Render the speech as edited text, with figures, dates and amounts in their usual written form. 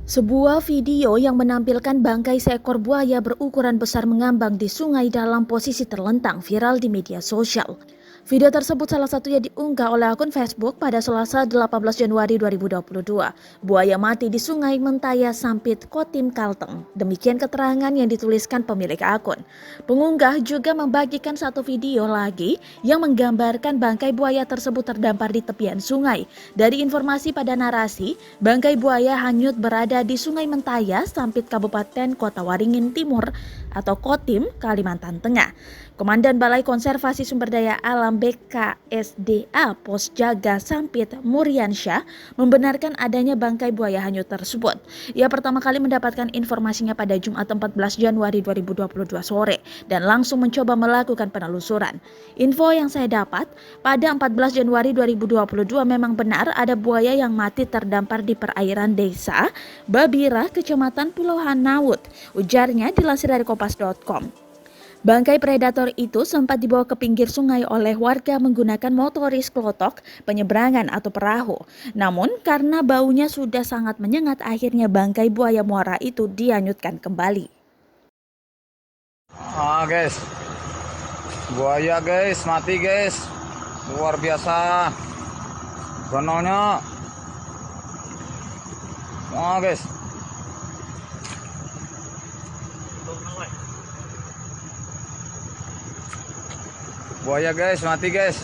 Sebuah video yang menampilkan bangkai seekor buaya berukuran besar mengambang di sungai dalam posisi terlentang viral di media sosial. Video tersebut salah satunya diunggah oleh akun Facebook pada Selasa 18 Januari 2022. Buaya mati di sungai Mentaya Sampit, Kotim, Kalteng. Demikian keterangan yang dituliskan pemilik akun. Pengunggah juga membagikan satu video lagi yang menggambarkan bangkai buaya tersebut terdampar di tepian sungai. Dari informasi pada narasi, bangkai buaya hanyut berada di Sungai Mentaya, Sampit, Kabupaten Kota Waringin Timur atau Kotim, Kalimantan Tengah. Komandan Balai Konservasi Sumber Daya Alam BKSDA Pos Jaga Sampit Muriansyah membenarkan adanya bangkai buaya hanyut tersebut. Ia pertama kali mendapatkan informasinya pada Jumat 14 Januari 2022 sore dan langsung mencoba melakukan penelusuran. Info yang saya dapat, pada 14 Januari 2022 memang benar ada buaya yang mati terdampar di perairan desa Babira, Kecamatan Pulau Hanaut, ujarnya dilansir dari kompas.com. Bangkai predator itu sempat dibawa ke pinggir sungai oleh warga menggunakan motoris klotok, penyeberangan atau perahu. Namun karena baunya sudah sangat menyengat, akhirnya bangkai buaya muara itu dihanyutkan kembali. Guys, buaya guys, mati guys, luar biasa, gonolnya. Guys. Buaya guys, mati guys.